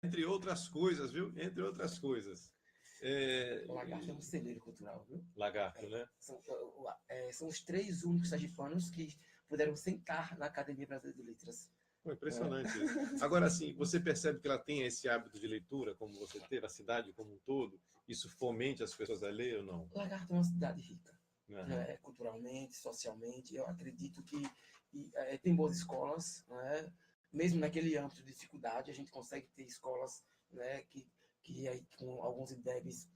Entre outras coisas, viu? Entre outras coisas. O Lagarto é um celeiro cultural, viu? Lagarto, né? São os 3 únicos sergipanos que puderam sentar na Academia Brasileira de Letras. Pô, impressionante isso. Agora, assim, você percebe que ela tem esse hábito de leitura, como você teve, a cidade como um todo? Isso fomente as pessoas a ler ou não? Lagarto é uma cidade rica, Aham. né? Culturalmente, socialmente. Eu acredito que tem boas escolas, né? Mesmo naquele âmbito de dificuldade, a gente consegue ter escolas, né, que aí, com alguns IDEBs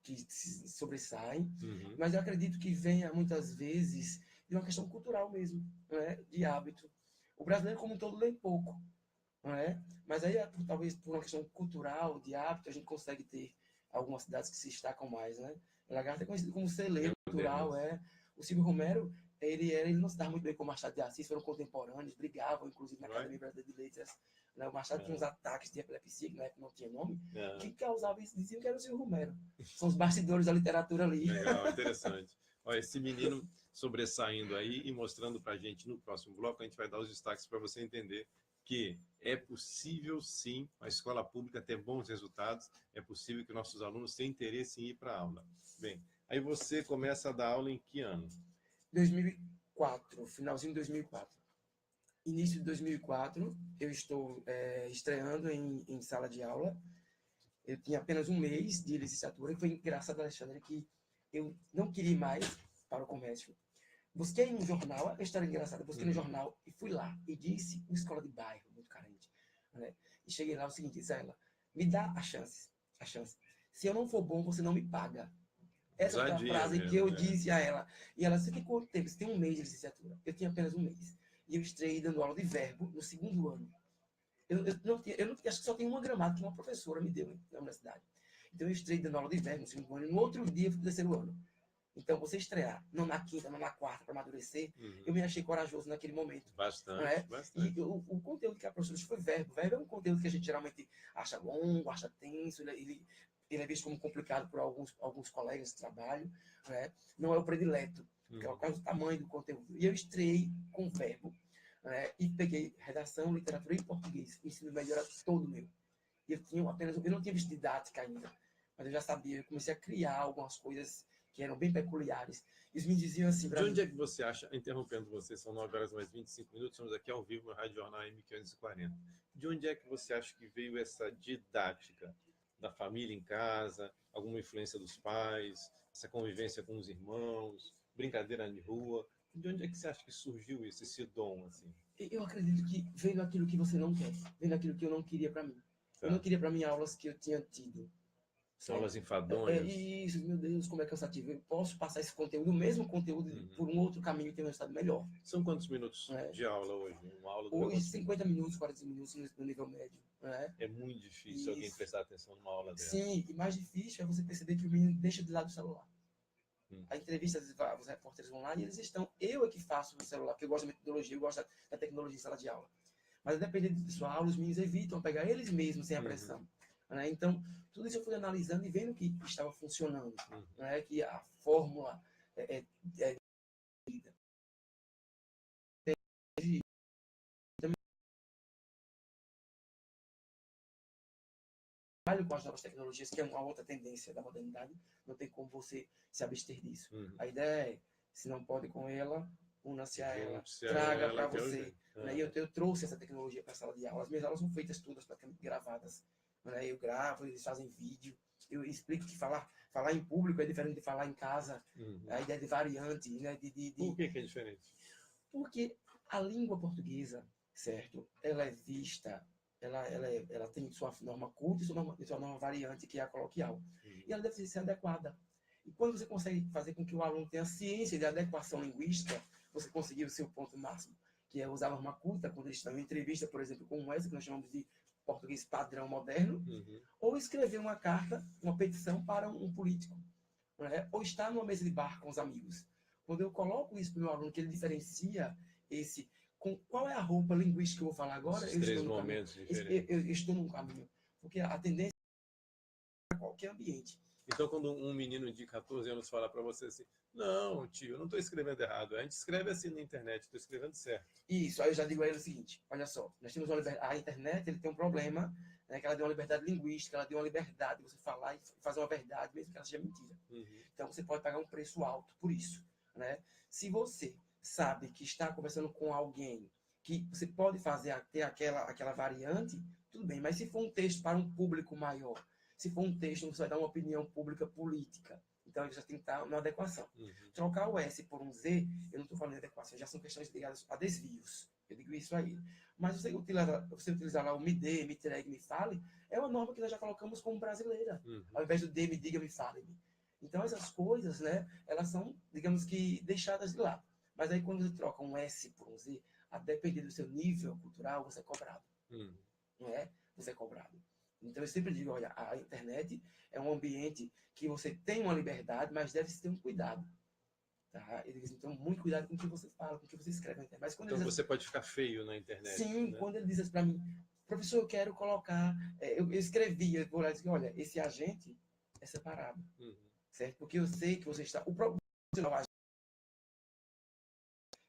que se sobressaem, Uhum. mas eu acredito que venha muitas vezes de uma questão cultural mesmo, né? De hábito. O brasileiro como um todo lê pouco, não é? Mas aí, talvez por uma questão cultural, de hábito, a gente consegue ter algumas cidades que se destacam mais, né? Lagarto é conhecido como É celeiro cultural, modernas. é. O Silvio Romero, ele não se dava muito bem com o Machado de Assis, foram contemporâneos, brigavam, inclusive, na Vai? Academia Brasileira de Letras. Né? O Machado tinha uns Aham. ataques de epilepsia, que na época não tinha nome, Aham. que causava isso, diziam que era o Silvio Romero. São os bastidores da literatura ali. Legal, interessante. Olha, esse menino sobressaindo aí e mostrando para a gente no próximo bloco, a gente vai dar os destaques para você entender que é possível sim a escola pública ter bons resultados, é possível que nossos alunos tenham interesse em ir para a aula. Bem, aí você começa a dar aula em que ano? 2004, finalzinho de 2004. Início de 2004, eu estou estreando em sala de aula. Eu tinha apenas um mês de licenciatura e foi engraçado, Alexandre, que eu não queria ir mais para o comércio. Busquei no jornal, a história engraçada, busquei no jornal e fui lá e disse uma escola de bairro muito carente, né? E cheguei lá o seguinte, disse a ela, me dá a chance, a chance. Se eu não for bom, você não me paga. Essa foi a Ousadia frase que mesmo, eu é. disse a ela. E ela, você tem quanto tempo? Você tem um mês de licenciatura. Eu tinha apenas um mês. E eu estreiei dando aula de verbo no segundo ano. Eu não tinha, acho que só tem uma gramática que uma professora me deu na universidade. Então eu estreiei dando aula de verbo no segundo ano e no outro dia eu fui pro terceiro ano. Então, você estrear, não na quinta, não na quarta, para amadurecer, eu me achei corajoso naquele momento. Não Bastante, é? E bastante. o conteúdo que a professora disse foi verbo. Verbo é um conteúdo que a gente geralmente acha longo, acha tenso, ele é visto como complicado por alguns colegas de trabalho. Não é? Não é o predileto, porque é o caso do tamanho do conteúdo. E eu estreiei com verbo. E peguei redação, literatura e português. O ensino médio era todo meu. E eu não tinha visto didática ainda, mas eu já sabia. Eu comecei a criar algumas coisas que eram bem peculiares. Eles me diziam assim De para onde mim. é que você acha, interrompendo você, são 9 horas mais 25 minutos, estamos aqui ao vivo no Rádio Jornal M540. De onde é que você acha que veio essa didática? Da família em casa, alguma influência dos pais, essa convivência com os irmãos, brincadeira de rua? De onde é que você acha que surgiu isso, esse dom, assim? Eu acredito que veio aquilo que você não quer, veio aquilo que eu não queria para mim. Eu não Tá. queria para mim aulas que eu tinha tido, Aulas certo? enfadonhas? Isso, meu Deus, como é cansativo. Eu posso passar esse conteúdo, o mesmo conteúdo, por um outro caminho e ter um resultado melhor. São quantos minutos Né? de aula hoje? Uma aula dura Hoje, quantos minutos? 50 minutos, 40 minutos no nível médio. Né? É muito difícil alguém Isso. prestar atenção numa aula dessa. Sim, e mais difícil é você perceber que o menino deixa de lado o celular. Hum. A entrevista, os repórteres vão lá e eles estão. Eu é que faço no celular, porque eu gosto da metodologia, eu gosto da tecnologia em sala de aula. Mas, dependendo da sua aula, os meninos evitam pegar eles mesmos sem a pressão. Né? Então, tudo isso eu fui analisando e vendo que estava funcionando. Né? Que a fórmula é trabalho com as novas tecnologias, que é uma outra tendência da modernidade, não tem como você se abster disso. A ideia é, se não pode com ela, una-se a ela, Junte-se a traga ela, para que é o você. jeito. Né? E eu trouxe essa tecnologia para a sala de aula. As minhas aulas são feitas todas praticamente gravadas. Né? Eu gravo, eles fazem vídeo. Eu explico que falar em público é diferente de falar em casa. A ideia de variante. Né? Por que é diferente? Porque a língua portuguesa, certo? Ela é vista, ela tem sua norma culta e sua norma variante, que é a coloquial. E ela deve ser adequada. E quando você consegue fazer com que o aluno tenha ciência de adequação linguística, você conseguiu o seu ponto máximo, que é usar a norma culta quando eles estão em entrevista, por exemplo, como essa, que nós chamamos de português padrão moderno, ou escrever uma carta, uma petição para um político, né? Ou estar numa mesa de bar com os amigos. Quando eu coloco isso para o meu aluno, que ele diferencia esse com qual é a roupa linguística que eu vou falar agora, Esses eu três estou no caminho. momentos diferentes. Eu estou num caminho. Porque a tendência é qualquer ambiente. Então, quando um menino de 14 anos fala para você assim, não, tio, eu não estou escrevendo errado, a gente escreve assim na internet, estou escrevendo certo. Isso, aí eu já digo a ele o seguinte, olha só, nós temos a internet, ele tem um problema né? Que ela dê uma liberdade linguística, ela dê uma liberdade de você falar e fazer uma verdade, mesmo que ela seja mentira. Então, você pode pagar um preço alto por isso, né? Se você sabe que está conversando com alguém que você pode ter aquela variante, tudo bem. Mas se for um texto para um público maior, se for um texto onde você vai dar uma opinião pública política, então você tem que estar numa adequação. Trocar o S por um Z, eu não estou falando de adequação, já são questões ligadas a desvios. Eu digo isso aí. Mas você utilizar lá o me dê, me entregue, me fale, é uma norma que nós já colocamos como brasileira. Ao invés do dê, me diga, me fale-me. Então, essas coisas, né, elas são, digamos que, deixadas de lado. Mas aí, quando você troca um S por um Z, a depender do seu nível cultural, você é cobrado. Não é? Você é cobrado. Então, eu sempre digo, olha, a internet é um ambiente que você tem uma liberdade, mas deve-se ter um cuidado. Tá? Ele diz, então, muito cuidado com o que você fala, com o que você escreve na internet. Mas quando então, você pode ficar feio na internet. Sim, né? quando ele diz isso para mim, professor, eu quero colocar... eu escrevi, eu vou lá e digo, olha, esse agente é separado. Certo? Porque eu sei que você está... O problema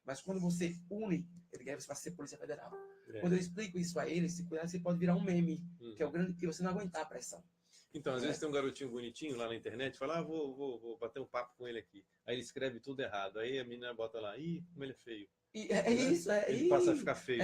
mas quando você une, ele quer você vai ser Polícia Federal. Quando eu explico isso a ele, se cuidar, você pode virar um meme, que é o grande que você não aguentar a pressão. Então, às vezes tem um garotinho bonitinho lá na internet e fala, vou bater um papo com ele aqui. Aí ele escreve tudo errado. Aí a menina bota lá, ih, como ele é feio. E isso, ele passa a ficar feio.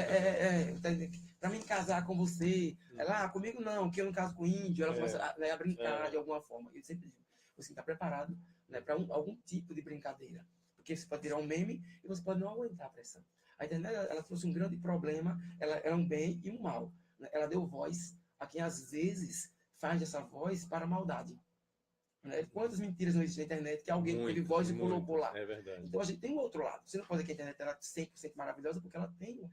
Para mim casar com você, ela, comigo não, que eu não caso com índio, ela começa a brincar de alguma forma. Eu sempre digo, você está preparado, né, para algum tipo de brincadeira. Porque você pode virar um meme e você pode não aguentar a pressão. A internet, ela trouxe um grande problema, ela é um bem e um mal. Né? Ela deu voz a quem às vezes faz dessa voz para a maldade. Né? Quantas mentiras não existem na internet que alguém teve voz e colocou lá? É verdade. Então a gente tem um outro lado. Você não pode dizer que a internet era 100% maravilhosa porque ela tem.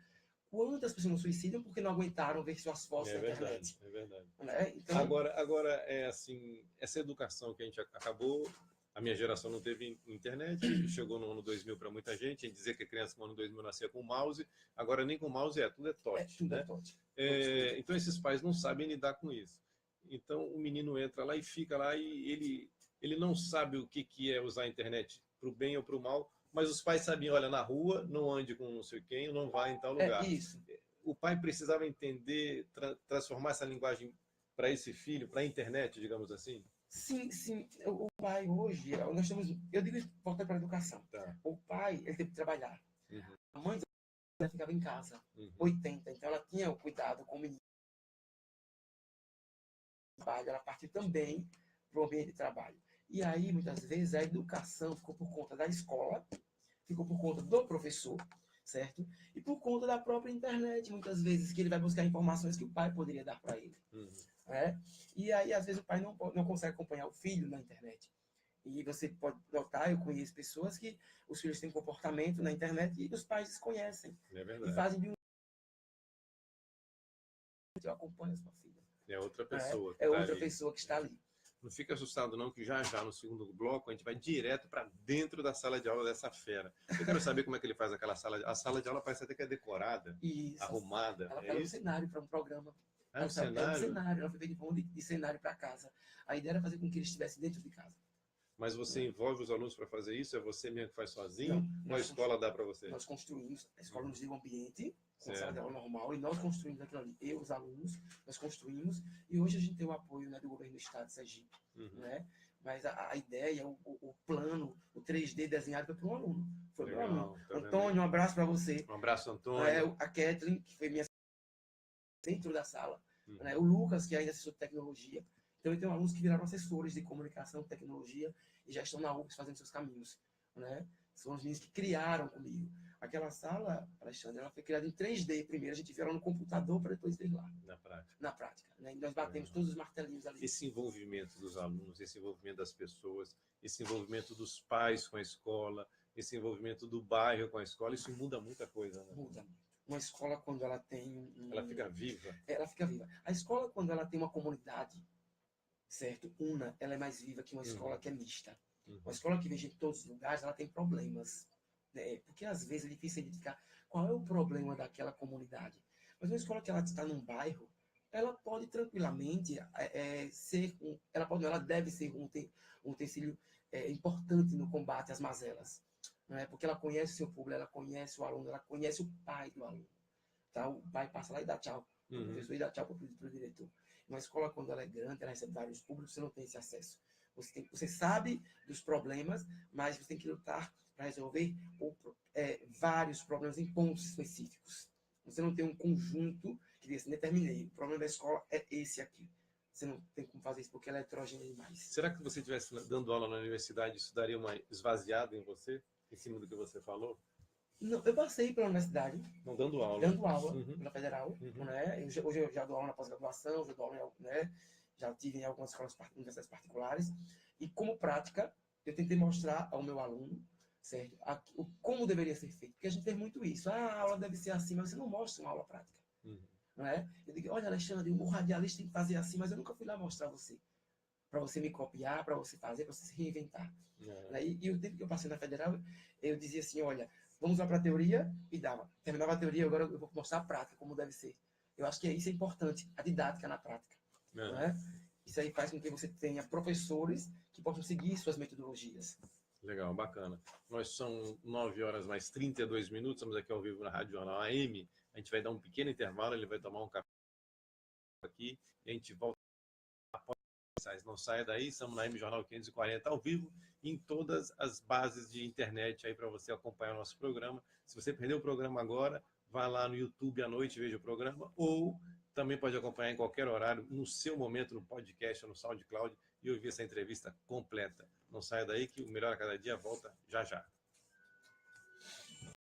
Quantas pessoas não suicidam porque não aguentaram ver suas fotos na internet? É verdade. Né? Então, agora, é assim, essa educação que a gente acabou... A minha geração não teve internet, chegou no ano 2000 para muita gente, a gente dizia que a criança no ano 2000 nascia com mouse, agora nem com mouse tudo é touch. Tudo né? é touch. Então esses pais não sabem lidar com isso. Então o menino entra lá e fica lá e ele não sabe o que é usar a internet para o bem ou para o mal, mas os pais sabiam, olha, na rua, não ande com não sei quem, não vá em tal lugar. Isso. O pai precisava entender, transformar essa linguagem para esse filho, para a internet, digamos assim. Sim, sim. O pai hoje, nós temos, eu digo isso voltando para a educação. Tá. O pai, ele teve que trabalhar. A mãe ela ficava em casa, 80, então ela tinha o cuidado com o menino. Ela partiu também para o ambiente de trabalho. E aí, muitas vezes, a educação ficou por conta da escola, ficou por conta do professor, certo? E por conta da própria internet, muitas vezes, que ele vai buscar informações que o pai poderia dar para ele. Né? E aí, às vezes, o pai não consegue acompanhar o filho na internet. E você pode notar, eu conheço pessoas que os filhos têm comportamento na internet e os pais desconhecem. E fazem de um... Eu acompanho a sua filha. É outra pessoa. É outra pessoa que está ali. Não fica assustado não, que já no segundo bloco a gente vai direto para dentro da sala de aula dessa fera. Eu quero saber como é que ele faz aquela sala. A sala de aula parece até que é decorada, arrumada. Ela pega um cenário para um programa. Um cenário? Ela foi feita de cenário para casa. A ideia era fazer com que ele estivesse dentro de casa. Mas você envolve os alunos para fazer isso? É você mesmo que faz sozinho? Ou a escola dá para você? Nós construímos, a escola nos deu um ambiente, com a sala de aula normal, e nós construímos aquilo ali. Eu, os alunos, nós construímos, e hoje a gente tem o apoio, né, do governo do estado de Sergipe. Né? Mas a ideia, o plano, o 3D desenhado foi para um aluno. Foi meu aluno. Tá Antônio, um abraço para você. Um abraço, Antônio. A Kathleen, que foi minha dentro da sala. Né? O Lucas, que ainda é assessor de tecnologia. Então, eu tenho alunos que viraram assessores de comunicação, tecnologia, e já estão na UFS fazendo seus caminhos. Né? São os meninos que criaram comigo. Aquela sala, Alexandre, ela foi criada em 3D primeiro, a gente viu ela no computador para depois ver lá. Na prática. Né? E nós batemos todos os martelinhos ali. Esse envolvimento dos alunos, esse envolvimento das pessoas, esse envolvimento dos pais com a escola, esse envolvimento do bairro com a escola, isso muda muita coisa. Né? Muda muito. Uma escola, quando ela tem... Ela fica viva. Ela fica viva. A escola, quando ela tem uma comunidade, certo? Ela é mais viva que uma escola que é mista. Uma escola que vem de todos os lugares, ela tem problemas. Né? Porque, às vezes, é difícil identificar qual é o problema daquela comunidade. Mas uma escola que ela está num bairro, ela pode tranquilamente ela deve ser um utensílio importante no combate às mazelas. Né? Porque ela conhece o seu público, ela conhece o aluno, ela conhece o pai do aluno. Tá? O pai passa lá e dá tchau. O professor e dá tchau para o diretor. Uma escola, quando ela é grande, ela recebe vários públicos, você não tem esse acesso. Você sabe dos problemas, mas você tem que lutar para resolver vários problemas em pontos específicos. Você não tem um conjunto que diz assim, determinei, o problema da escola é esse aqui. Você não tem como fazer isso porque ela é heterogênea demais. Será que você estivesse dando aula na universidade, isso daria uma esvaziada em você, em cima do que você falou? Não, eu passei pela universidade. Não, dando aula. Dando aula Uhum. pela Federal. Uhum. Né? Hoje eu já dou aula na pós-graduação, já dou aula, né? Já tive em algumas escolas, universidades particulares. E como prática, eu tentei mostrar ao meu aluno, certo? Como deveria ser feito. Porque a gente tem muito isso. A aula deve ser assim, mas você não mostra uma aula prática. Uhum. Não é? Eu digo, olha, Alexandre, o radialista tem que fazer assim, mas eu nunca fui lá mostrar você. Para você me copiar, para você fazer, para você se reinventar. Né? E o tempo que eu passei na Federal, eu dizia assim, olha, vamos lá para a teoria e dava. Terminava a teoria, agora eu vou mostrar a prática, como deve ser. Eu acho que isso é importante, a didática na prática. Não é? Isso aí faz com que você tenha professores que possam seguir suas metodologias. Legal, bacana. Nós são 9 horas mais 32 minutos, estamos aqui ao vivo na Rádio Jornal AM. A gente vai dar um pequeno intervalo, ele vai tomar um café aqui e a gente volta. Não saia daí, estamos na AM Jornal 540 ao vivo em todas as bases de internet aí para você acompanhar o nosso programa. Se você perdeu o programa agora, vá lá no YouTube à noite e veja o programa, ou também pode acompanhar em qualquer horário, no seu momento, no podcast ou no SoundCloud, e ouvir essa entrevista completa. Não saia daí que o Melhor a Cada Dia volta já já.